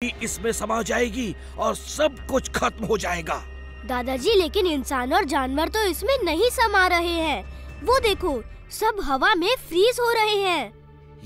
इसमें समा जाएगी और सब कुछ खत्म हो जाएगा। दादाजी, लेकिन इंसान और जानवर तो इसमें नहीं समा रहे हैं। वो देखो, सब हवा में फ्रीज हो रहे हैं।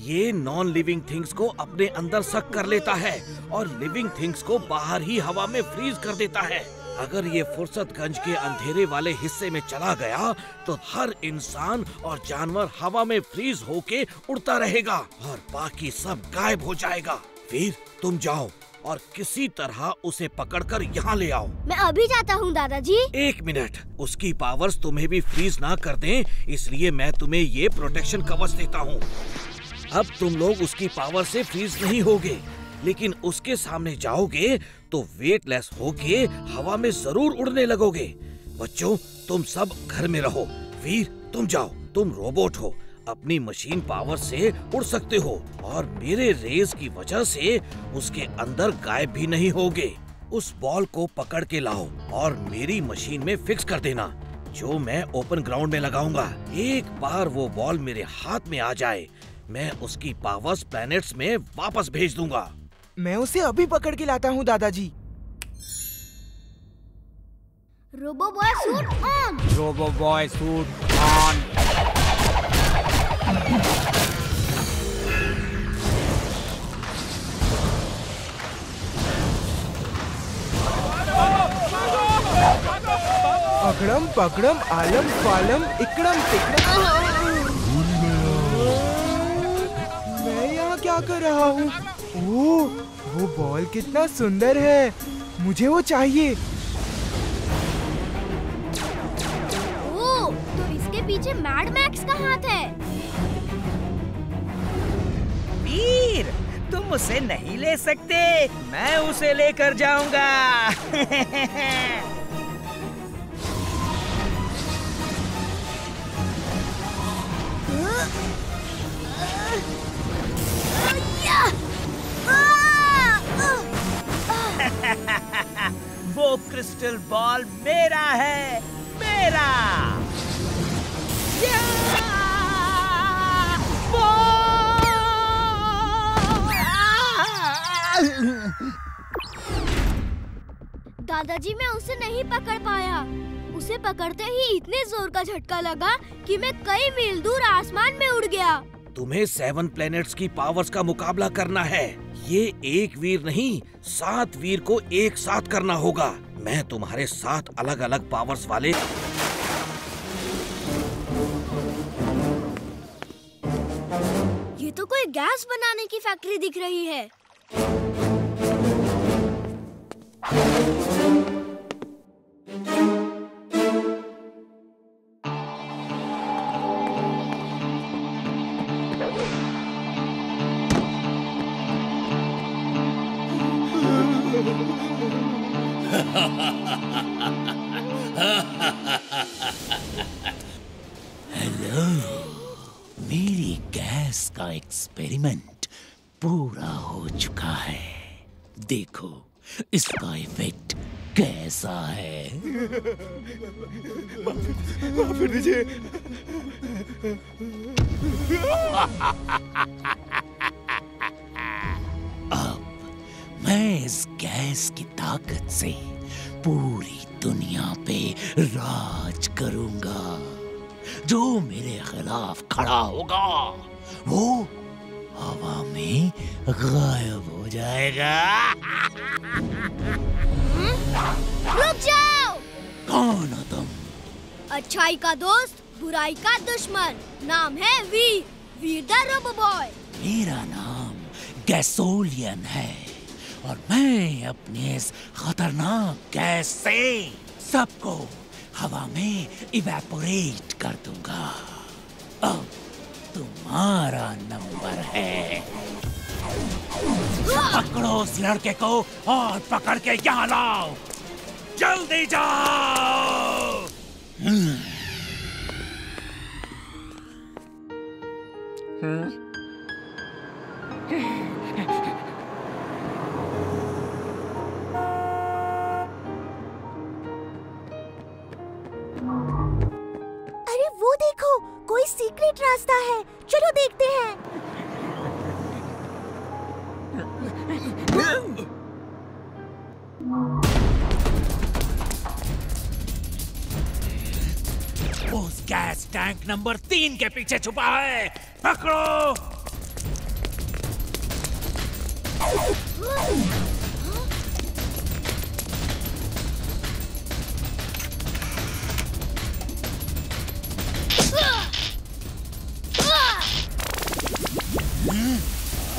ये नॉन लिविंग थिंग्स को अपने अंदर सक कर लेता है और लिविंग थिंग्स को बाहर ही हवा में फ्रीज कर देता है। अगर ये फुर्सतगंज के अंधेरे वाले हिस्से में चला गया तो हर इंसान और जानवर हवा में फ्रीज होके उड़ता रहेगा और बाकी सब गायब हो जाएगा। फिर तुम जाओ और किसी तरह उसे पकड़कर यहाँ ले आओ। मैं अभी जाता हूँ दादाजी। 1 मिनट, उसकी पावर्स तुम्हें भी फ्रीज ना कर दें, इसलिए मैं तुम्हें ये प्रोटेक्शन कवच देता हूँ। अब तुम लोग उसकी पावर से फ्रीज नहीं होगे, लेकिन उसके सामने जाओगे तो वेटलेस होके हवा में जरूर उड़ने लगोगे। बच्चों, तुम सब घर में रहो। वीर, तुम जाओ, तुम रोबोट हो, अपनी मशीन पावर से उड़ सकते हो और मेरे रेज की वजह से उसके अंदर गायब भी नहीं होगे। उस बॉल को पकड़ के लाओ और मेरी मशीन में फिक्स कर देना, जो मैं ओपन ग्राउंड में लगाऊंगा। एक बार वो बॉल मेरे हाथ में आ जाए, मैं उसकी पावर्स प्लैनेट्स में वापस भेज दूंगा। मैं उसे अभी पकड़ के लाता हूँ दादाजी। Robo boy suit on. Robo boy suit on. अकड़म पकड़म आलम पालम इकड़म तिकड़म। मैं यहाँ क्या कर रहा हूँ? ओह, वो बॉल कितना सुंदर है, मुझे वो चाहिए। ओह, तो इसके पीछे मैड मैक्स का हाथ है। वीर, तुम उसे नहीं ले सकते, मैं उसे लेकर जाऊंगा। वो क्रिस्टल बॉल मेरा है, मेरा। दादाजी, मैं उसे नहीं पकड़ पाया। उसे पकड़ते ही इतने जोर का झटका लगा कि मैं कई मील दूर आसमान में उड़ गया। तुम्हें 7 प्लैनेट्स की पावर्स का मुकाबला करना है। ये एक वीर नहीं, 7 वीर को एक साथ करना होगा। मैं तुम्हारे 7 अलग अलग पावर्स वाले ये तो कोई गैस बनाने की फैक्ट्री दिख रही है। हेलो, मेरी गैस का एक्सपेरिमेंट पूरा हो चुका है। देखो इसका इफेक्ट कैसा है। माफ दीजिए। अब मैं इस गैस की ताकत से पूरी दुनिया पे राज करूंगा। जो मेरे खिलाफ खड़ा होगा वो हवा में गायब हो जाएगा। रुक जाओ। कौन हो तुम? अच्छाई का दोस्त, बुराई का दुश्मन। नाम है वीर, वीर द रोबो बॉय। मेरा नाम गैसोलियन है और मैं अपनी इस खतरनाक गैस से सबको हवा में इवेपोरेट कर दूंगा। अब तुम्हारा नंबर है। पकड़ो उस लड़के को और पकड़ के यहाँ लाओ। जल्दी जाओ। अरे वो देखो, कोई सीक्रेट रास्ता है, चलो देखते हैं। गैस टैंक नंबर 3 के पीछे छुपा है। पकड़ो।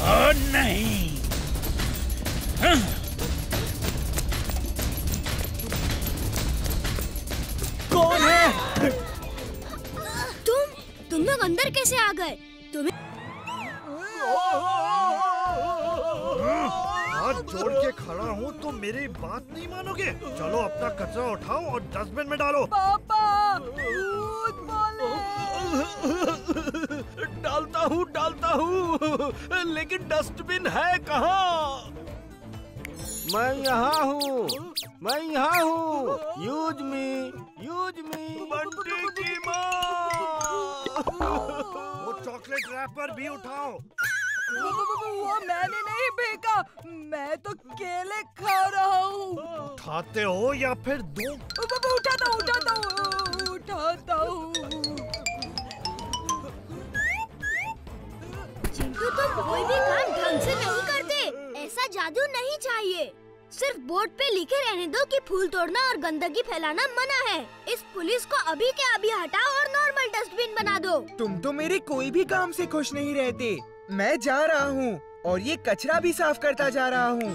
ओ नहीं। कौन है? तुम लोग अंदर कैसे आ गए? तुम्हें हाथ जोड़ के खड़ा हूँ तो मेरी बात नहीं मानोगे? चलो अपना कचरा उठाओ और डस्टबिन में डालो। पापा, भूत बोले। डालता हूँ, लेकिन डस्टबिन है कहाँ? मैं यहाँ हूँ। Use me. बंटी की माँ। वो चॉकलेट रैपर भी उठाओ। वो मैंने नहीं फेंका, मैं तो केले खा रहा हूँ। उठाते हो या फिर दूं? उठाता हूँ। चिंटू, तुम कोई भी काम ढंग से नहीं करते। ऐसा जादू नहीं चाहिए। सिर्फ बोर्ड पे लिखे रहने दो कि फूल तोड़ना और गंदगी फैलाना मना है। इस पुलिस को अभी के अभी हटाओ और नॉर्मल डस्टबिन बना दो। तुम तो मेरे कोई भी काम से खुश नहीं रहते। मैं जा रहा हूँ और ये कचरा भी साफ करता जा रहा हूँ।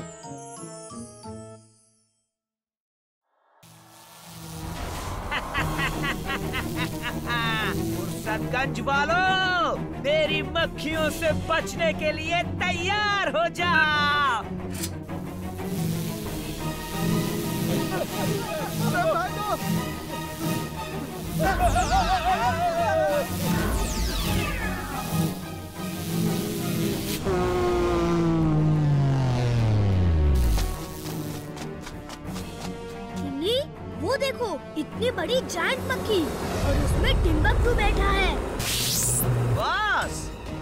फुर्सतगंज वालों, मेरी मक्खियों से बचने के लिए तैयार हो जाओ। इमली, वो देखो, इतनी बड़ी जायंट मक्खी और उसमें टिम्बकटू बैठा है। बस,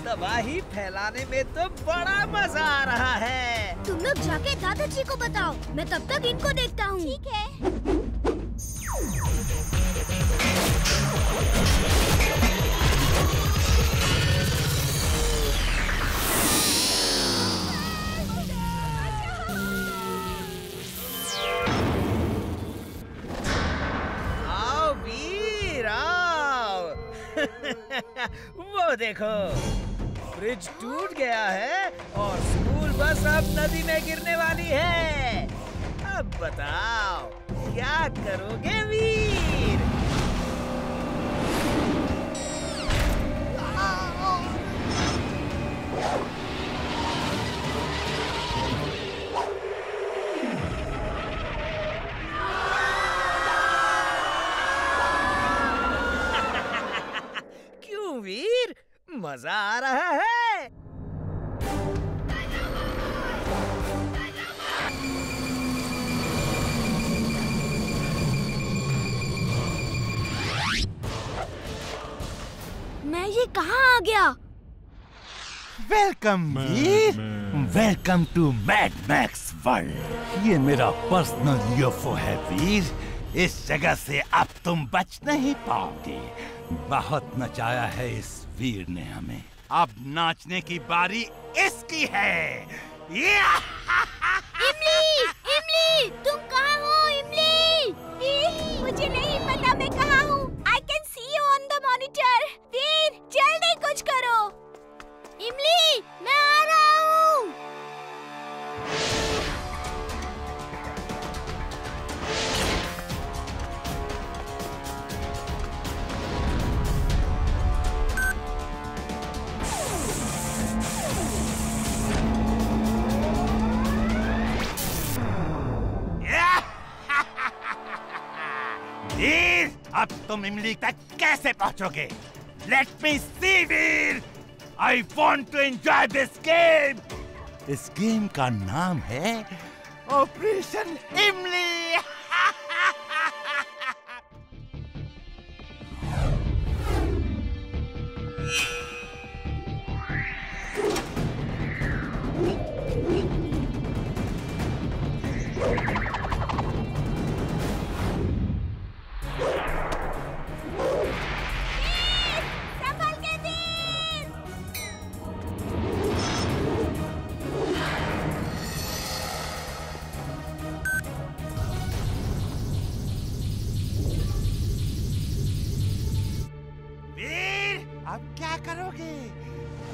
तबाही फैलाने में तो बड़ा मजा आ रहा है। तुम लोग जाके दादाजी को बताओ, मैं तब तक इनको देखता हूँ। ठीक है। आओ वीर, आओ। वो देखो, ब्रिज टूट गया है और स्कूल बस अब नदी में गिरने वाली है। अब बताओ, क्या करोगे वीर? क्यों वीर, मजा आ रहा है? मैं ये कहाँ आ गया? Welcome Veer, welcome to Mad Max world. ये मेरा पर्सनल यूएफओ है वीर। इस जगह से अब तुम बच नहीं पाओगे। बहुत नचाया है इस वीर ने हमें। अब नाचने की बारी इसकी है। इमली, तुम कहाँ हो इमली? मुझे नहीं पता मैं कहाँ हूँ। I can see you on the monitor. वीर, जल्दी कुछ करो। इमली, मैं आ रहा हूँ। वीर, अब तुम इमली तक कैसे पहुंचोगे? Let me see Veer. I want to enjoy this game. इस गेम का नाम है ऑपरेशन इमली।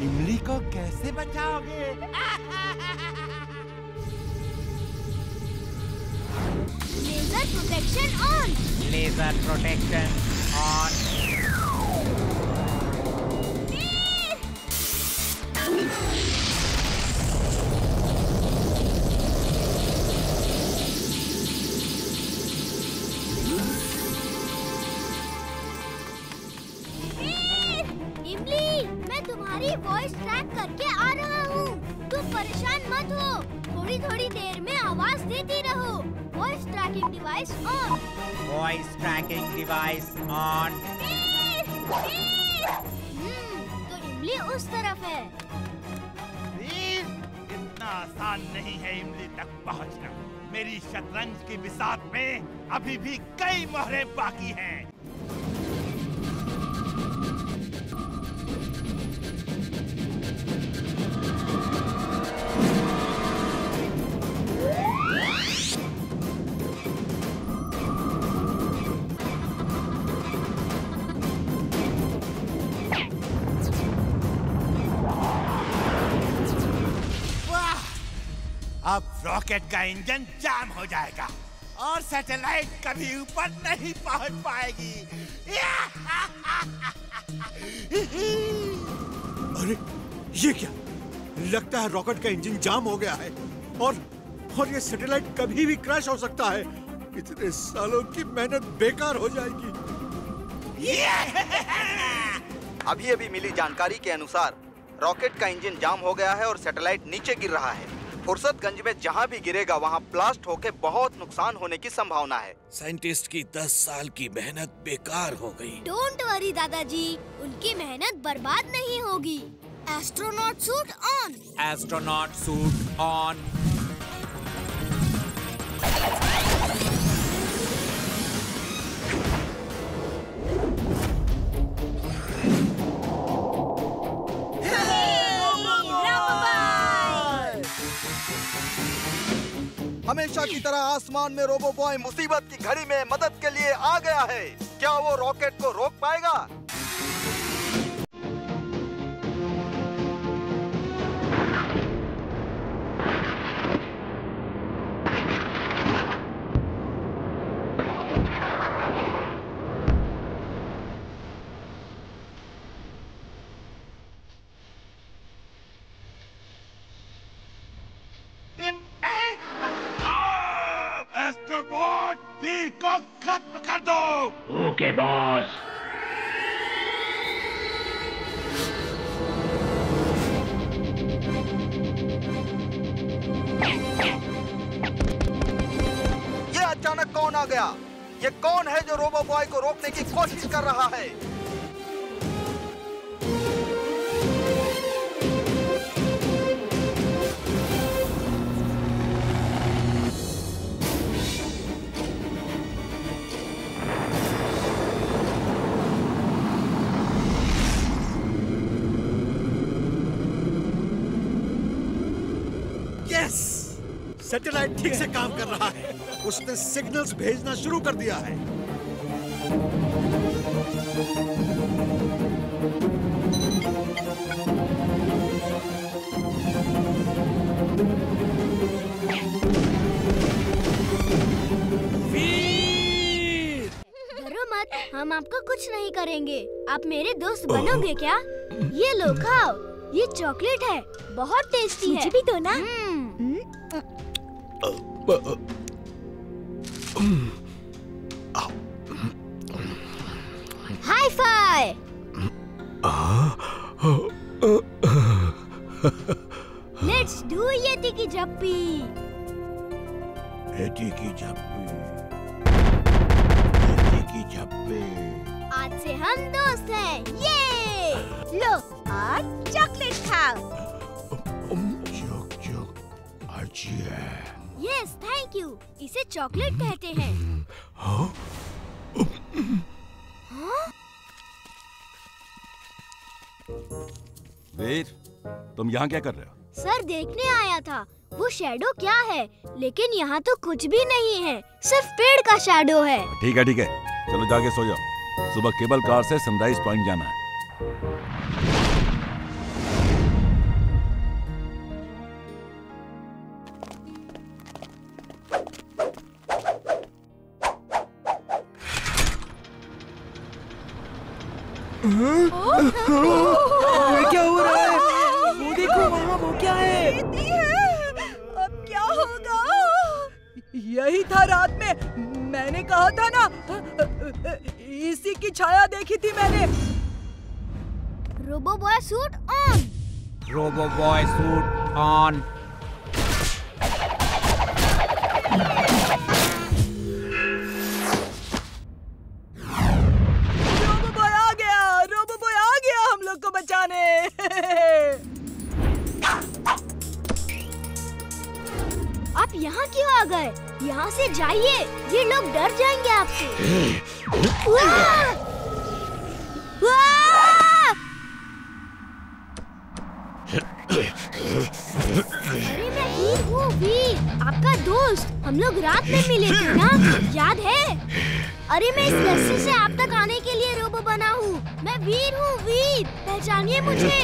इमली को कैसे बचाओगे? Laser protection on. Laser protection on. Imli, मैं तुम्हारी वॉइस ट्रैक करके आ रहा हूँ। तुम परेशान मत हो, थोड़ी थोड़ी देर में आवाज देती रहो। Voice tracking device on. Voice tracking device on. तो इमली उस तरफ है। वीर, इतना आसान नहीं है इमली तक पहुंचना। मेरी शतरंज की बिसात में अभी भी कई मोहरें बाकी हैं। अब रॉकेट का इंजन जाम हो जाएगा और सैटेलाइट कभी ऊपर नहीं पहुंच पाएगी। अरे ये क्या? लगता है रॉकेट का इंजन जाम हो गया है और ये सैटेलाइट कभी भी क्रैश हो सकता है। इतने सालों की मेहनत बेकार हो जाएगी। अभी मिली जानकारी के अनुसार रॉकेट का इंजन जाम हो गया है और सैटेलाइट नीचे गिर रहा है। फुर्सतगंज में जहाँ भी गिरेगा वहाँ ब्लास्ट होके बहुत नुकसान होने की संभावना है। साइंटिस्ट की 10 साल की मेहनत बेकार हो गई। डोंट वरी दादाजी, उनकी मेहनत बर्बाद नहीं होगी। Astronaut suit on. Astronaut suit on. हमेशा की तरह आसमान में रोबो बॉय मुसीबत की घड़ी में मदद के लिए आ गया है। क्या वो रॉकेट को रोक पाएगा? एस्ट्रोबॉट, वीर को खत्म कर दो। Okay boss. ये अचानक कौन आ गया? ये कौन है जो रोबो बॉय को रोकने की कोशिश कर रहा है? सैटेलाइट ठीक से काम कर रहा है। उसने सिग्नल्स भेजना शुरू कर दिया है। डरो मत, हम आपको कुछ नहीं करेंगे। आप मेरे दोस्त बनोगे क्या? ये लो खाओ, ये चॉकलेट है, बहुत टेस्टी है। मुझे भी दो ना। Hi fi. लेट्स डू येती की जप्पी। येती की जप्पी। आज से हम दोस्त हैं। ये लो और चॉकलेट खाओ। अच्छी है। Yes, thank you. इसे चॉकलेट कहते हैं। हाँ? वीर, तुम यहाँ क्या कर रहे हो? सर देखने आया था, वो शैडो क्या है, लेकिन यहाँ तो कुछ भी नहीं है, सिर्फ पेड़ का शैडो है। ठीक है, चलो जाके सो जाओ। सुबह केबल कार से सनराइज पॉइंट जाना है। ये क्या हो रहा है? वो देखो वहाँ, वो क्या है? अब क्या होगा? यही था रात में, मैंने कहा था ना, इसी की छाया देखी थी मैंने। Robo boy suit on. Robo boy suit on. Robo boy आ गया, रोबो बॉय आ गया हम लोग को बचाने। आप यहाँ क्यों आ गए? यहाँ से जाइए, ये लोग डर जाएंगे आपसे। वाह! वाह! अरे मैं वीर हूँ, वीर, आपका दोस्त। हम लोग रात में मिले थे ना, याद है? अरे मैं इस रस्सी से आप तक आने के लिए रोबो बना हूँ। मैं वीर हूँ, वीर, पहचानिए मुझे।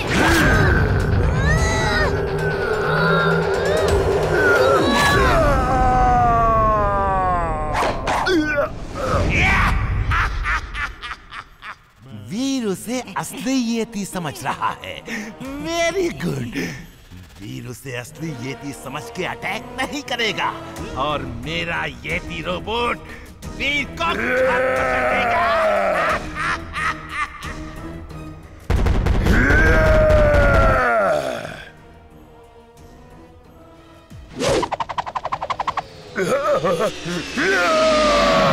वीर उसे असली येती समझ रहा है। Very good. वीर उसे असली येती समझ के अटैक नहीं करेगा और मेरा येती रोबोट वीर को खत्म कर देगा।